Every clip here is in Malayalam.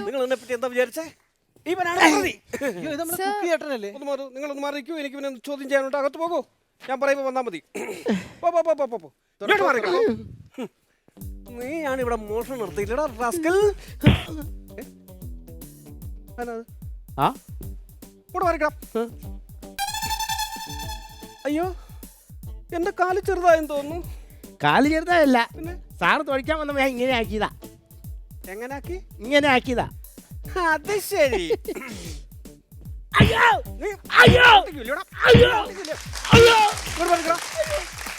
നിങ്ങൾ എന്നെ പറ്റി എന്താ വിചാരിച്ചേ? ഇവനാണ് പ്രതി. നിങ്ങളൊന്ന് മാറിക്കൂ. എനിക്ക് ഇവനെ ചോദ്യം ചെയ്യാനുണ്ട്. അകത്ത് പോകൂ. ഞാൻ പറയുമ്പോ വന്നാ മതി. നീയാണ് ഇവിടെ മോഷണം നടത്തിയില്ലടാ റാസ്കൽ. അയ്യോ, എന്റെ കാല് ചെറുതായെന്ന് തോന്നുന്നു. കാല് ചെറുതായല്ല, സാറ് തൊഴിക്കാൻ വന്നപ്പോ ഞാൻ ഇങ്ങനെ ആക്കിയതാ. എങ്ങനെ ആക്കി? ഇങ്ങനെ ആക്കിയതാ. അത് ശരി.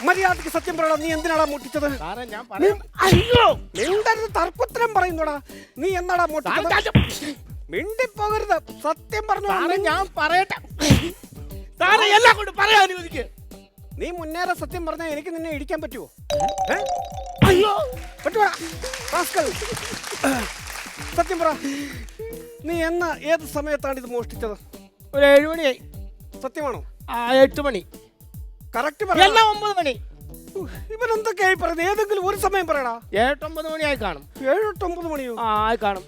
മര്യാദക്ക് സത്യം പറയടാ, നീ എന്തിനാടാ മുട്ടിച്ചത്? തർക്കുത്തരം പറയുന്നോടാ. നീ എന്നാടാ മുട്ടിച്ചത്? മിണ്ടിപ്പോകരുത്, സത്യം പറഞ്ഞു. ഞാൻ പറയട്ടെ സാറേ, എല്ലാം കൊണ്ട് പറയാൻ അനുവദിക്ക്. നീ മുന്നേറെ സത്യം പറഞ്ഞാൽ എനിക്ക് നിന്നെ ഇടിക്കാൻ പറ്റുമോ? സത്യം പറ, നീ ഏത് സമയത്താണ് ഇത് മോഷ്ടിച്ചത്? ഒരു 7 മണിയായി. സത്യമാണോ? 8 മണി. കറക്റ്റ് പറ. 9 മണി. ഇവൻ എന്തൊക്കെയായി പറയുന്നത്? ഏതെങ്കിലും ഒരു സമയം പറയടാ. 8-9 മണിയായി കാണും. 7-9 മണിയോ? ആയി കാണും.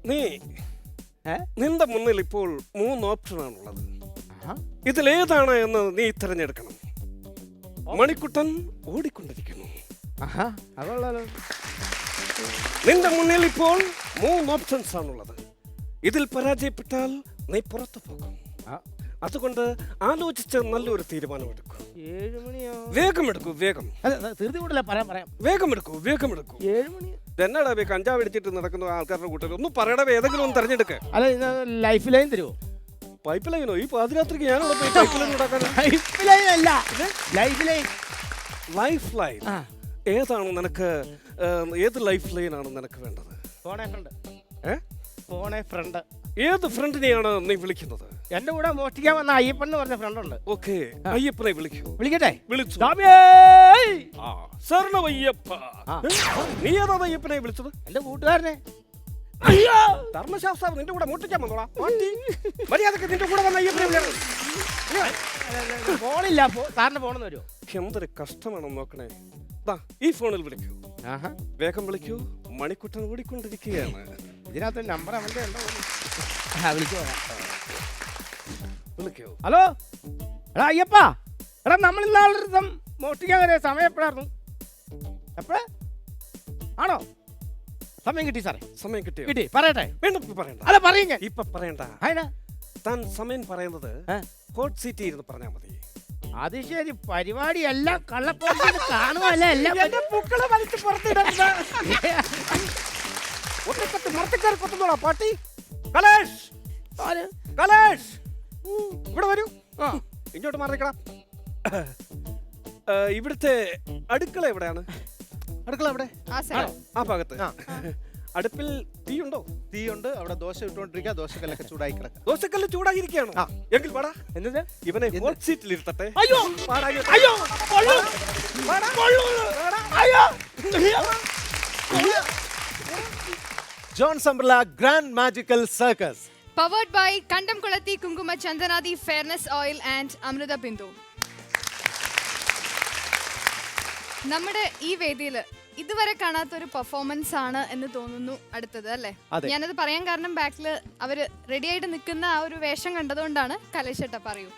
നീ നിന്റെ മുന്നിൽ ഇപ്പോൾ 3 ഓപ്ഷനാണുള്ളത്. ഇതിലേതാണ് എന്ന് നീ തിരഞ്ഞെടുക്കണം. മണിക്കുട്ടൻ ഓടിക്കൊണ്ടിരിക്കുന്നു. നിന്റെ മുന്നിൽ ഇപ്പോൾ 3 ഓപ്ഷൻസ് ആണുള്ളത്. ഇതിൽ പരാജയപ്പെട്ടാൽ നീ പുറത്തു പോകും. അതുകൊണ്ട് ആലോചിച്ച് നല്ലൊരു തീരുമാനമെടുക്കും. 7 മണിയോ? വേഗം എടുക്കൂ, വേഗം. വേഗം എടുക്കൂ, വേഗം എടുക്കൂ. 7 മണി എന്നാടാ കഞ്ചാവ് അടിച്ചിട്ട് നടക്കുന്ന ആൾക്കാരുടെ കൂട്ടർ? ഒന്ന് പറയടാ, ഏതെങ്കിലും ഒന്ന് തെരഞ്ഞെടുക്ക. ലൈഫ് ലൈൻ തരുമോ? പൈപ്പ് ലൈനോ? ഈ പാതിരാത്രിക്ക് ഞാനവിടെ പോയി പൈപ്പ് ലൈൻ ഉണ്ടാക്കാൻ. ലൈഫ് ലൈൻ ഏതാണ് നിനക്ക്? ഏത് ലൈഫ് ലൈൻ ആണ് നിനക്ക് വേണ്ടത്? ഏത് ഫ്രണ്ടിനെയാണ് നീ വിളിക്കുന്നത്? എന്റെ കൂടെ മോഷ്ടിക്കാൻ വന്ന അയ്യപ്പൻ എന്ന് പറഞ്ഞ ഫ്രണ്ട് ഉണ്ട്. ഓക്കെ, അയ്യപ്പനെ വിളിക്കൂ. വിളിക്കട്ടെ? വിളിച്ചു. നീ ഏതാ അയ്യപ്പനെ വിളിച്ചത്? എന്റെ കൂട്ടുകാരനെ. ധർമ്മശാസ്ത്രം നിന്റെ കൂടെ മോഷ്ടിക്കാൻ വന്നോളാ. മര്യാദക്ക് നിന്റെ കൂടെ വന്ന അയ്യപ്പനെ വിളിക്കണം. ഫോണില്ല, സാറിന് ഫോണെന്ന് വരുമോ? എന്തൊരു കഷ്ടമാണെന്ന് നോക്കണേ. ഈ ഫോണിൽ വിളിക്കൂ, വേഗം വിളിക്കൂ. മണിക്കുട്ടൻ ഓടിക്കൊണ്ടിരിക്കുകയാണ്. ഇതിനകത്ത് നമ്പർ അവന്റെ ഉണ്ടോ? വിളിക്കൂ. ഹലോ, എടാ അയ്യപ്പാ, എടാ നമ്മൾ ഇന്നാളൊരു ദിവസം മോഷ്ടിക്കാൻ വരെ സമയം എപ്പോഴായിരുന്നു? എപ്പോഴാ ആണോ? സമയം കിട്ടി സാറേ. സമയം കിട്ടിയോ? കിട്ടി. പറയട്ടെ? പറയണ്ട. അല്ല പറയും ഞാൻ. ഇപ്പൊ പറയണ്ട. താൻ സമയം പറയുന്നത് ഹോട്ട് സീറ്റ് ഇരുന്ന് പറഞ്ഞാൽ മതി. അത് ശരി, പരിപാടി എല്ലാം കള്ളപ്പോട്ട് കാണുമല്ലേ? എല്ലാം പാട്ടി. കലേഷ്, കലേഷ്, ഇവിടെ വരൂ. ഇങ്ങോട്ട് മാറിക്കണം. ഇവിടുത്തെ അടുക്കള എവിടെയാണ്? അടുക്കള അവിടെ, ആ ഭാഗത്ത്. അടുപ്പിൽ തീയുണ്ടോ? തീയുണ്ട്. അവിടെ ദോശ ഇട്ടുകൊണ്ടിരിക്കുക. ദോശക്കല്ലൊക്കെ ചൂടായി കിടക്കുക. ദോശക്കല്ല് ചൂടായിരിക്കുകയാണോ? എങ്കിൽ പാടാ. എന്താ ഇവനെ ഹോട്ട് സീറ്റിൽ ഇരുത്തട്ടെ. ജോൺ സംബ്രല grand magical circus, powered by Kandamkulathy Kumkuma Chandanadi fairness oil and Amrutha Bindu. നമ്മുടെ ഈ വേദിയിൽ ഇതുവരെ കാണാത്തൊരു പെർഫോമൻസ് ആണ് എന്ന് തോന്നുന്നു അടുത്തത്, അല്ലേ? ഞാനത് പറയാൻ കാരണം ബാക്കിൽ അവര് റെഡി ആയിട്ട് നിൽക്കുന്ന ആ ഒരു വേഷം കണ്ടതുകൊണ്ടാണ്. കലേശേട്ടാ പറയൂ.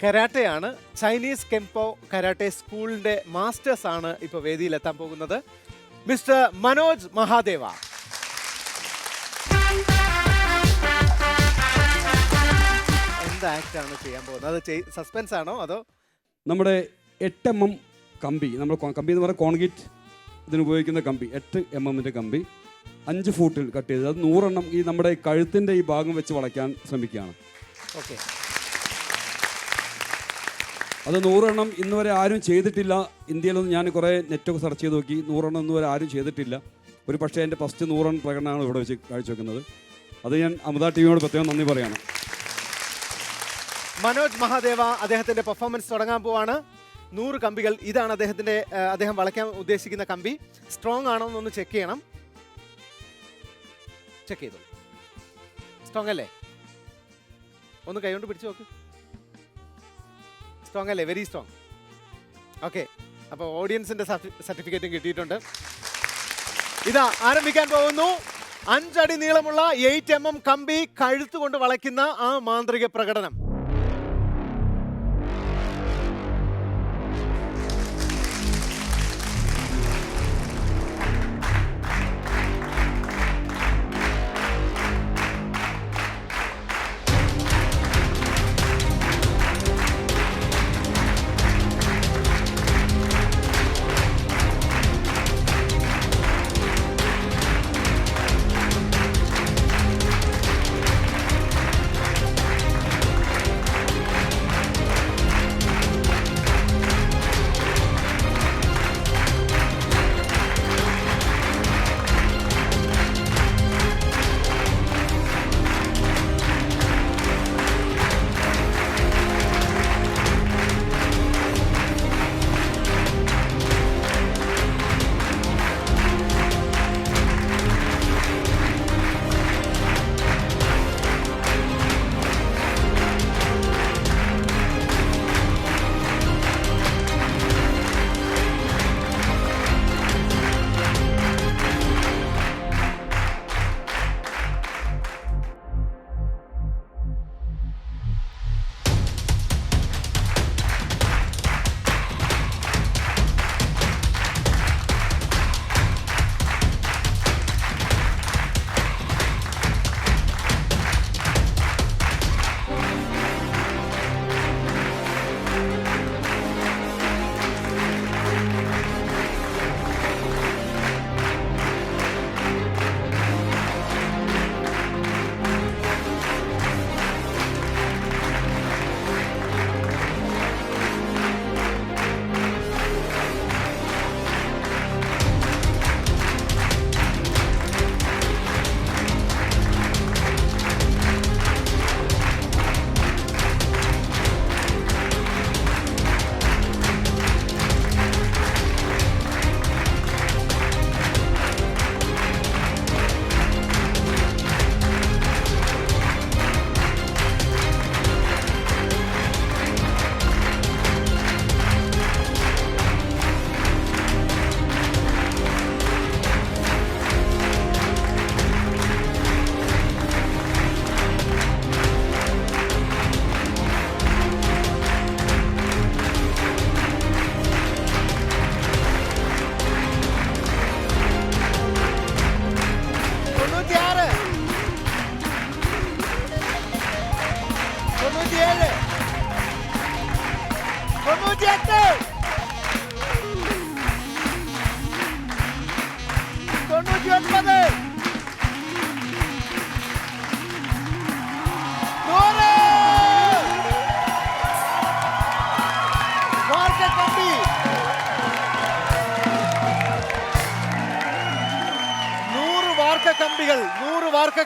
കരാട്ടെയാണ്. ചൈനീസ് കെംപോ കരാട്ടെ സ്കൂളിന്റെ മാസ്റ്റേഴ്സ് ആണ് ഇപ്പൊ വേദിയിൽ എത്താൻ പോകുന്നത്. മിസ്റ്റർ മനോജ് മഹാദേവ. എന്ത് ആക്ട് ആണ് ചെയ്യാൻ പോകുന്നത്? അത് സസ്പെൻസ് ആണോ അതോ? നമ്മുടെ 8 mm കമ്പി, നമ്മൾ കമ്പി എന്ന് പറയുന്നത് കോൺക്രീറ്റ് ഇതിന് ഉപയോഗിക്കുന്ന കമ്പി, 8 mm കമ്പി 5 ഫൂട്ടിൽ കട്ട് ചെയ്ത് അത് 100 എണ്ണം ഈ നമ്മുടെ കഴുത്തിൻ്റെ ഈ ഭാഗം വെച്ച് വളയ്ക്കാൻ ശ്രമിക്കുകയാണ്. ഓക്കെ, അത് 100 എണ്ണം ഇന്ന് വരെ ആരും ചെയ്തിട്ടില്ല. ഇന്ത്യയിലൊന്നും ഞാൻ കുറേ നെറ്റൊക്കെ സെർച്ച് ചെയ്ത് നോക്കി, 100 എണ്ണം ഇന്ന് വരെ ആരും ചെയ്തിട്ടില്ല. ഒരു പക്ഷേ എൻ്റെ ഫസ്റ്റ് 100 എണ്ണം പ്രകടനമാണ് ഇവിടെ വെച്ച് കാഴ്ചവെക്കുന്നത്. അത് ഞാൻ അമൃത ടിവിയോട് പ്രത്യേകം നന്ദി പറയണം. മനോജ് മഹാദേവ അദ്ദേഹത്തിന്റെ പെർഫോമൻസ് തുടങ്ങാൻ പോവാണ്. 100 കമ്പികൾ. ഇതാണ് അദ്ദേഹം വളയ്ക്കാൻ ഉദ്ദേശിക്കുന്ന കമ്പി. സ്ട്രോങ് ആണോ എന്നൊന്ന് ചെക്ക് ചെയ്യണം. ചെക്ക് ചെയ്തു. സ്ട്രോങ് അല്ലേ? ഒന്ന് കൈകൊണ്ട് പിടിച്ചു നോക്ക്. സ്ട്രോങ് അല്ലേ? Very strong. ഓക്കെ, അപ്പോൾ ഓഡിയൻസിന്റെ സർട്ടിഫിക്കറ്റും കിട്ടിയിട്ടുണ്ട്. ഇതാ ആരംഭിക്കാൻ പോകുന്നു. 5 അടി നീളമുള്ള 8 mm കമ്പി കഴുത്തുകൊണ്ട് വളയ്ക്കുന്ന ആ മാന്ത്രിക പ്രകടനം.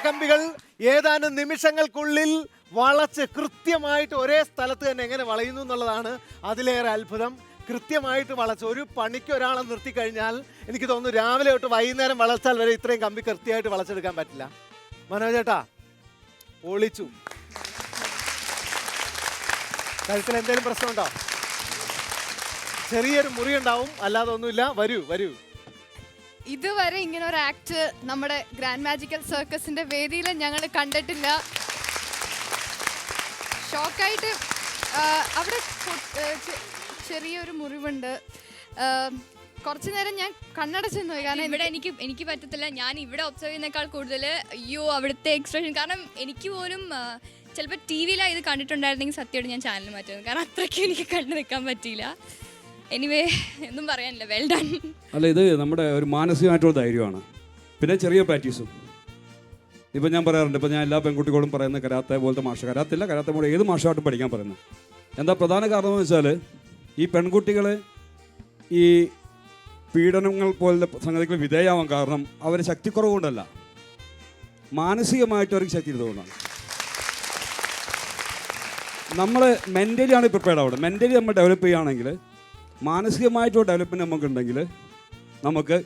കമ്പികൾ ഏതാനും നിമിഷങ്ങൾക്കുള്ളിൽ വളച്ച് കൃത്യമായിട്ട് ഒരേ സ്ഥലത്ത് തന്നെ എങ്ങനെ വളയുന്നു എന്നുള്ളതാണ് അതിലേറെ അത്ഭുതം. കൃത്യമായിട്ട് വളച്ച് ഒരു പണിക്ക് ഒരാളെ നിർത്തിക്കഴിഞ്ഞാൽ എനിക്ക് തോന്നുന്നു രാവിലെ തൊട്ട് വൈകുന്നേരം വളച്ചാൽ വരെ ഇത്രയും കമ്പി കൃത്യമായിട്ട് വളച്ചെടുക്കാൻ പറ്റില്ല. മനോജേട്ടാ പൊളിച്ചു. കഴുത്തിൽ എന്തെങ്കിലും പ്രശ്നമുണ്ടോ? ചെറിയൊരു മുറി ഉണ്ടാവും, അല്ലാതെ ഒന്നുമില്ല. വരൂ വരൂ. ഇതുവരെ ഇങ്ങനെ ഒരു ആക്ട് നമ്മുടെ ഗ്രാൻഡ് മാജിക്കൽ സർക്കസിന്റെ വേദിയിൽ ഞങ്ങൾ കണ്ടിട്ടില്ല. ഷോക്കായിട്ട് അവിടെ ചെറിയൊരു മുറിവുണ്ട്. കുറച്ചു നേരം ഞാൻ കണ്ണടച്ചെന്ന് പോയി, കാരണം ഇവിടെ എനിക്ക് പറ്റത്തില്ല. ഞാൻ ഇവിടെ ഒബ്സർവ് ചെയ്യുന്നേക്കാൾ കൂടുതൽ അയ്യോ അവിടുത്തെ എക്സ്പ്രഷൻ, കാരണം എനിക്ക് പോലും ചിലപ്പോൾ ടി വിയിലാണ് ഇത് കണ്ടിട്ടുണ്ടായിരുന്നെങ്കിൽ സത്യമായിട്ട് ഞാൻ ചാനൽ മാറ്റുന്നു, കാരണം അത്രയ്ക്കും എനിക്ക് കണ്ടു നിൽക്കാൻ പറ്റിയില്ല. എനിവേ ഒന്നും പറയാനില്ല, വെൽ ഡൺ. അല്ല, ഇത് നമ്മുടെ ഒരു മാനസികമായിട്ടുള്ള ധൈര്യമാണ്, പിന്നെ ചെറിയ പ്രാക്ടീസും. ഇപ്പം ഞാൻ പറയാറുണ്ട്, ഇപ്പം ഞാൻ എല്ലാ പെൺകുട്ടികളും പറയുന്ന കരാത്തെ പോലത്തെ മാഷ, കരാത്തില്ല, കരാത്തെ പോലെ ഏത് മാഷായിട്ടും പഠിക്കാൻ പറയുന്നത്. എന്താ പ്രധാന കാരണം എന്ന് വെച്ചാൽ ഈ പെൺകുട്ടികളെ ഈ പീഡനങ്ങൾ പോലുള്ള സംഗതികൾ വിധേയമാവാൻ കാരണം അവർ ശക്തിക്കുറവ് കൊണ്ടല്ല, മാനസികമായിട്ട് അവർക്ക് ശക്തി ഇതുകൊണ്ടാണ്. നമ്മൾ മെൻ്റലിയാണ് പ്രിപ്പയർഡ് അവിടെ. മെൻ്റലി നമ്മൾ ഡെവലപ്പ് ചെയ്യുകയാണെങ്കിൽ, മാനസികമായിട്ടുള്ള ഡെവലപ്മെൻറ്റ് നമുക്കുണ്ടെങ്കിൽ നമുക്ക്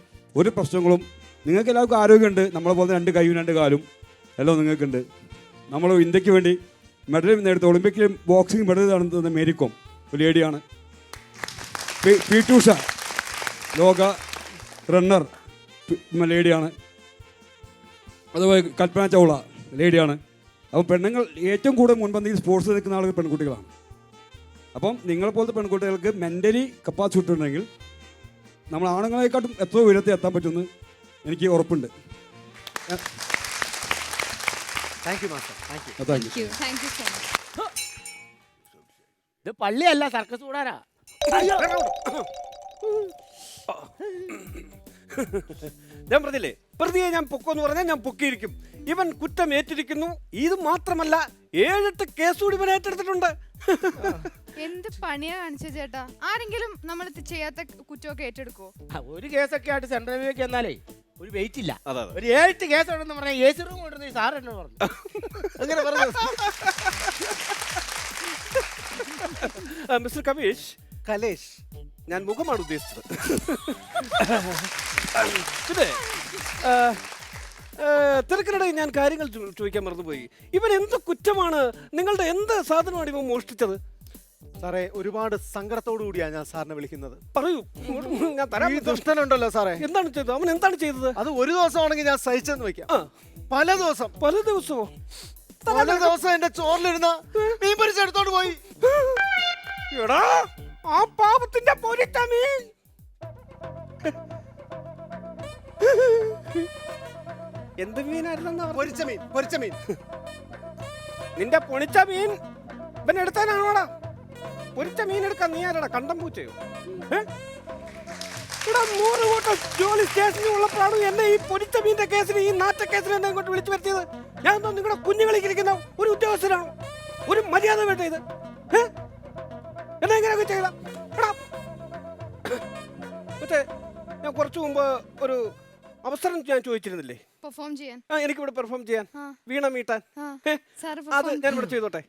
ഒരു പ്രശ്നങ്ങളും, നിങ്ങൾക്ക് എല്ലാവർക്കും ആരോഗ്യമുണ്ട്, നമ്മളെ പോലെ 2 കൈയും 2 കാലും എല്ലാം നിങ്ങൾക്കുണ്ട്. നമ്മൾ ഇന്ത്യക്ക് വേണ്ടി മെഡൽ നേടുത്ത ഒളിമ്പിക്കിൽ ബോക്സിംഗ് മെഡൽ നടത്തുന്ന മേരി കോം ഒരു ലേഡിയാണ്. പി ടി ഉഷ ലോക റണ്ണർ ലേഡിയാണ്. അതുപോലെ കൽപ്പന ചൗള ലേഡിയാണ്. അപ്പം പെണ്ണുങ്ങൾ ഏറ്റവും കൂടുതൽ മുൻപന്തിയിൽ സ്പോർട്സിൽ നിൽക്കുന്ന ആളുകൾ പെൺകുട്ടികളാണ്. അപ്പം നിങ്ങളെപ്പോലത്തെ പെൺകുട്ടികൾക്ക് മെൻ്റലി കപ്പാസിറ്റി ഉണ്ടെങ്കിൽ നമ്മൾ ആണുങ്ങളെക്കാട്ടും എത്രയോ ഉയരത്തിൽ എത്താൻ പറ്റുമെന്ന് എനിക്ക് ഉറപ്പുണ്ട്. Thank you master. Thank you. Thank you so much. ഇത് പള്ളിയല്ല, സർക്കസ് കൂടാനാ. ഞാൻ പറഞ്ഞില്ലേ, പ്രതിയെ ഞാൻ പൊക്കുമെന്ന് പറഞ്ഞാൽ ഞാൻ പൊക്കിയിരിക്കും. ഇവൻ കുറ്റം ഏറ്റിരിക്കുന്നു. ഇത് മാത്രമല്ല, 7-8 കേസ് കൂടി ഇവൻ ഏറ്റെടുത്തിട്ടുണ്ട്. എന്ത് പണിയാ കാണിച്ച ചേട്ടാ? ആരെങ്കിലും നമ്മൾ ചെയ്യാത്ത കുറ്റമൊക്കെ ഏറ്റെടുക്കോ? ഒരു കേസൊക്കെ ആയിട്ട് സെൻട്രൽ ജയിലിലേക്ക് എന്നാലേ ഒരു വെയിറ്റ് ഇല്ല. അതെ. ഒരു 7 കേസ് ഉണ്ടെന്ന് പറഞ്ഞാൽ AC റൂം കൊണ്ടുവന്ന് സാർ എന്നെ പറഞ്ഞു. അങ്ങനെ പറഞ്ഞു. മിസ്റ്റർ കമേഷ്, കലേഷ്, ഞാൻ മുഖമാണ് ഉദ്ദേശിച്ചത്. പിന്നെ തിരക്കിനിടെ ഞാൻ കാര്യങ്ങൾ ചോദിക്കാൻ മറന്നുപോയി. ഇവൻ എന്ത് കുറ്റമാണ്, നിങ്ങളുടെ എന്ത് സാധനമാണ് ഇവൻ മോഷ്ടിച്ചത്? സാറേ, ഒരുപാട് സങ്കടത്തോടു കൂടിയാണ് ഞാൻ സാറിനെ വിളിക്കുന്നത്. പറയൂ, ഞാൻ തരാം. ഈ ദുഷ്ടനുണ്ടല്ലോ സാറേ, എന്താണ് ചെയ്തത്? അവൻ എന്താണ് ചെയ്തത്? അത് ഒരു ദിവസമാണെങ്കിൽ ഞാൻ സഹിച്ചെന്ന് വെക്കാം. പല ദിവസമോ പല ദിവസം എന്റെ ചോറിലിരുന്ന മീൻ പൊരിച്ചെടുത്തോണ്ട് പോയി. എടാ, ആ പാപത്തിന്റെ പൊരിച്ച മീൻ. എന്ത് മീനായിരുന്നു? പൊരിച്ച മീൻ. നിന്റെ പൊണിച്ച മീൻ ഇവൻ എടുത്താനാണോടാ? പൊരിച്ച മീൻ എടുക്കാൻ നീ ആരാടാ? കണ്ടം പൂച്ചയോ? ഇവിടെ 100 കൂട്ടം ജോലി സ്റ്റേഷനിൽ ഉള്ളപ്പോഴാണ് എന്നെ ഈ പൊരിച്ച മീന്റെ കേസിന്, ഈ നാറ്റ കേസിന് എന്നെ ഇങ്ങോട്ട് വിളിച്ചു വരുത്തിയത്. ഞാൻ എന്തോ നിങ്ങളുടെ കുഞ്ഞുകളിരിക്കുന്ന ഒരു ഉദ്യോഗസ്ഥനാണോ? ഒരു മര്യാദ വേണ്ട ഇത്. എന്നെ എങ്ങനെയൊക്കെ ചെയ്ത? മറ്റേ ഞാൻ കുറച്ചു മുമ്പ് ഒരു അവസരം ഞാൻ ചോദിച്ചിരുന്നില്ലേ, പെർഫോം ചെയ്യാൻ? എനിക്കിവിടെ പെർഫോം ചെയ്യാൻ, വീണ മീട്ടാൻ. അത് ഞാൻ ഇവിടെ ചെയ്തോട്ടെ?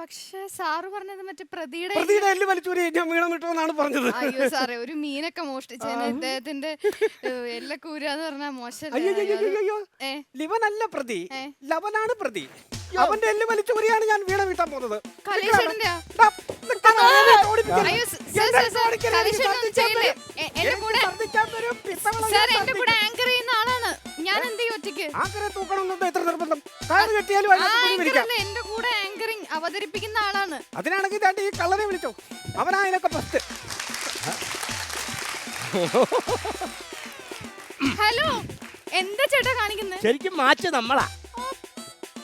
പക്ഷെ സാറ് പറഞ്ഞത് മറ്റേ പ്രതിയുടെ എല്ല് വലിച്ചൂരി ഞാൻ വീണ മീട്ടോന്നാണ് പറഞ്ഞത്. അയ്യോ സാറേ, ഒരു മീനൊക്കെ മോഷ്ടിച്ചതിന് ഇദ്ദേഹത്തിന്റെ എല്ലൊക്കെ ഊരാന്ന് പറഞ്ഞാ മോശം. ലിവനല്ല പ്രതി, ലവനാണ് പ്രതി. അവന്റെ എല്ല് വലിച്ചൂരിയാണ് ഞാൻ വീണ വീട്ടാൻ പോകുന്നത്. എന്റെ കൂടെ ആങ്കർ ചെയ്യുന്ന ആളാണ്. ഞാൻ എന്ത് ചെയ്യും ഒറ്റയ്ക്ക്? ആങ്കറെ തൂക്കണമെന്നോ എത്ര നിർബന്ധം? കാല് കെട്ടിയാലും എന്റെ കൂടെ ആങ്കറിങ് അവതരിപ്പിക്കുന്ന ആളാണ്. അതിനാണെങ്കിൽ ഈ കള്ളനെ വിളിച്ചോ, അവനായതിനൊക്കെ ഫസ്റ്റ്. ഹലോ, എന്താ ചേട്ടാ കാണിക്കുന്നത്? ശരിക്കും മാച്ച് നമ്മളാ.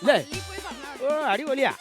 അല്ലേ? ഓ, അടിപൊളിയാ.